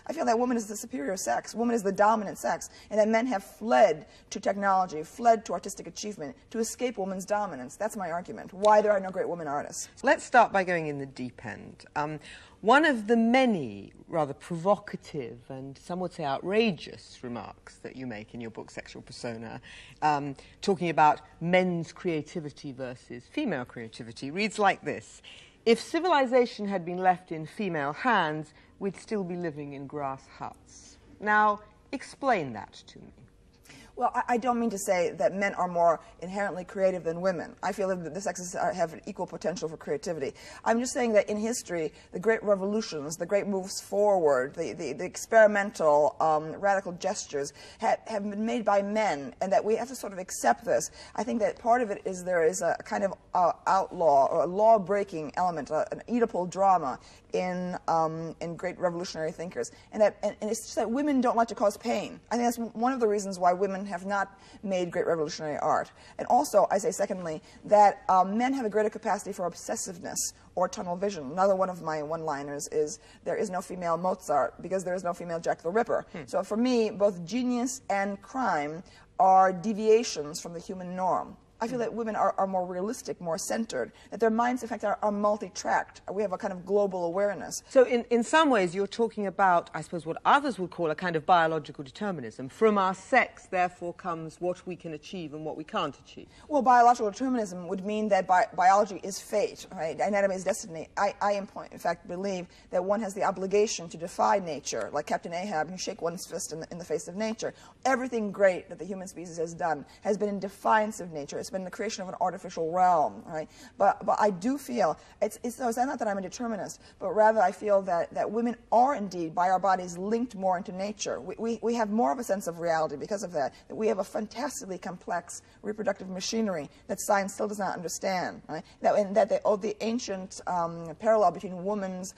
I feel that woman is the superior sex, woman is the dominant sex, and that men have fled to technology, fled to artistic achievement to escape woman's dominance. That's my argument, why there are no great women artists. Let's start by going in the deep end. One of the many rather provocative and some would say outrageous remarks that you make in your book, Sexual Persona, talking about men's creativity versus female creativity, reads like this: if civilization had been left in female hands, we'd still be living in grass huts. Now, explain that to me. Well, I don't mean to say that men are more inherently creative than women. I feel that the sexes have an equal potential for creativity. I'm just saying that in history, the great revolutions, the great moves forward, the experimental, radical gestures have been made by men, and that we have to sort of accept this. I think that part of it is there is a kind of outlaw or a law-breaking element, an Oedipal drama in great revolutionary thinkers, and it's just that women don't like to cause pain. I think that's one of the reasons why women have not made great revolutionary art. And also, I say secondly, that men have a greater capacity for obsessiveness or tunnel vision. Another one of my one-liners is, there is no female Mozart because there is no female Jack the Ripper. So for me, both genius and crime are deviations from the human norm. I feel that women are more realistic, more centered, that their minds, in fact, are multi-tracked. We have a kind of global awareness. So in some ways, you're talking about, I suppose, what others would call a kind of biological determinism. From our sex, therefore, comes what we can achieve and what we can't achieve. Well, biological determinism would mean that biology is fate, right? Anatomy is destiny. I in fact, believe that one has the obligation to defy nature, like Captain Ahab, you shake one's fist in the face of nature. Everything great that the human species has done has been in defiance of nature. It's been the creation of an artificial realm, right? But I do feel, it's not that I'm a determinist, but rather I feel that women are indeed, by our bodies, linked more into nature. We have more of a sense of reality because of that we have a fantastically complex reproductive machinery that science still does not understand, right? The ancient parallel between woman's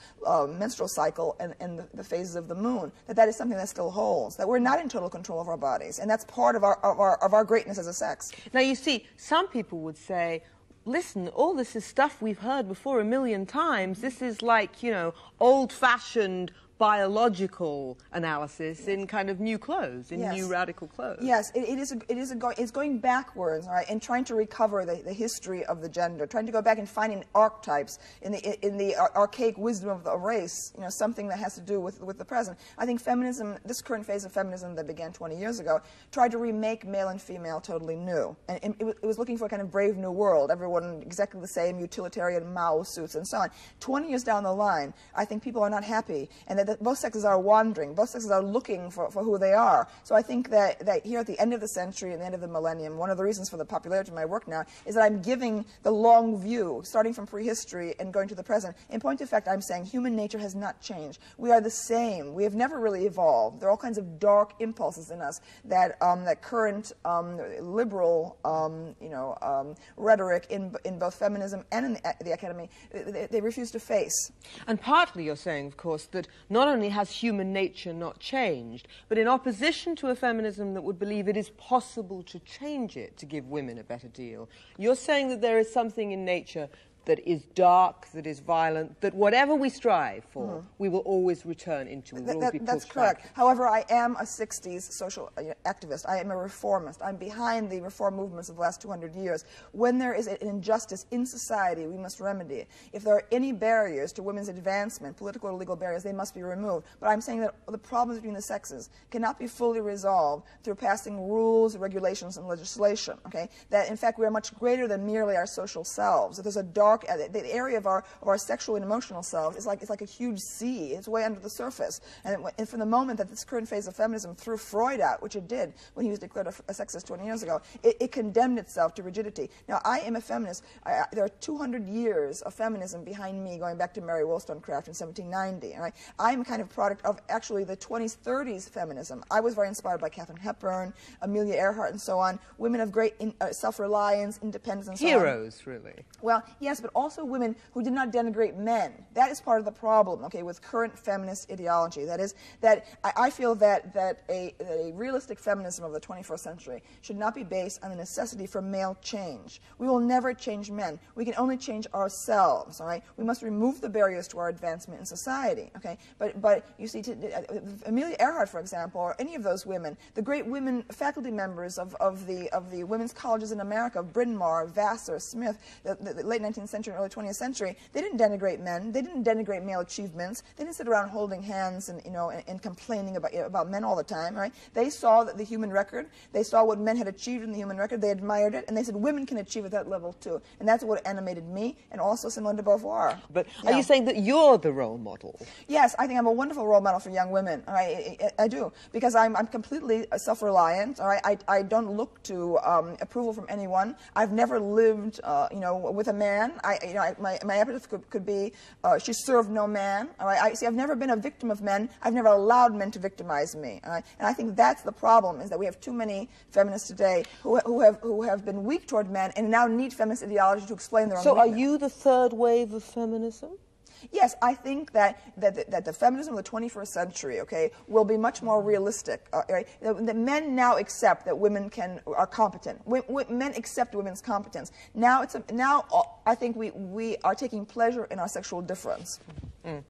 menstrual cycle and the phases of the moon, that is something that still holds, that we're not in total control of our bodies, and that's part of our greatness as a sex. Now, you see, some people would say, listen, all this is stuff we've heard before a million times. This is like, you know, old-fashioned biological analysis in kind of new clothes, in new radical clothes. Yes, it's going backwards, right, and trying to recover the history of the gender, trying to go back and finding archetypes in the archaic wisdom of the race, you know, something that has to do with the present. I think feminism, this current phase of feminism that began 20 years ago, tried to remake male and female totally new, and it was looking for a kind of brave new world, everyone exactly the same, utilitarian Mao suits and so on. 20 years down the line, I think people are not happy, and that both sexes are wandering, both sexes are looking for who they are. So I think that here at the end of the century and the end of the millennium, one of the reasons for the popularity of my work now is that I'm giving the long view, starting from prehistory and going to the present. In point of fact, I'm saying human nature has not changed. We are the same. We have never really evolved. There are all kinds of dark impulses in us that current liberal rhetoric in both feminism and in the academy, they refuse to face. And partly you're saying, of course, that not only has human nature not changed, but in opposition to a feminism that would believe it is possible to change it to give women a better deal, you're saying that there is something in nature that is dark, that is violent, that whatever we strive for, we will always return into. That's correct. However, I am a 60s social activist. I am a reformist. I'm behind the reform movements of the last 200 years. When there is an injustice in society, we must remedy it. If there are any barriers to women's advancement, political or legal barriers, they must be removed. But I'm saying that the problems between the sexes cannot be fully resolved through passing rules, regulations, and legislation. Okay? That, in fact, we are much greater than merely our social selves. That there's a dark the area of our sexual and emotional selves is like a huge sea. It's way under the surface. And from the moment that this current phase of feminism threw Freud out, which it did when he was declared a sexist 20 years ago, it condemned itself to rigidity. Now, I am a feminist. There are 200 years of feminism behind me, going back to Mary Wollstonecraft in 1790. Right? I'm a kind of product of actually the 20s, 30s feminism. I was very inspired by Katharine Hepburn, Amelia Earhart, and so on. Women of great self-reliance, independence, and so on. Heroes, really. Well, yes, but also women who did not denigrate men. That is part of the problem, okay, with current feminist ideology. That is, that I feel that a realistic feminism of the 21st century should not be based on the necessity for male change. We will never change men. We can only change ourselves, all right? We must remove the barriers to our advancement in society, okay? But you see, Amelia Earhart, for example, or any of those women, the great women faculty members of the women's colleges in America, Bryn Mawr, Vassar, Smith, the late 19th century and early 20th century, they didn't denigrate men. They didn't denigrate male achievements. They didn't sit around holding hands and, you know, and complaining about men all the time, right? They saw the human record. They saw what men had achieved in the human record. They admired it, and they said women can achieve at that level too. And that's what animated me, and also Simone de Beauvoir. But are you saying that you're the role model? Yes, I think I'm a wonderful role model for young women. All right, I do, because I'm completely self-reliant. All right, I don't look to approval from anyone. I've never lived, you know, with a man. My epitaph could be, she served no man. All right, I've never been a victim of men. I've never allowed men to victimize me. All right, and I think that's the problem, is that we have too many feminists today who have been weak toward men and now need feminist ideology to explain their own weakness. So are you the third wave of feminism? Yes, I think that the feminism of the 21st century, okay, will be much more realistic. Right? The men now accept that women are competent. Men accept women's competence. Now I think we are taking pleasure in our sexual difference.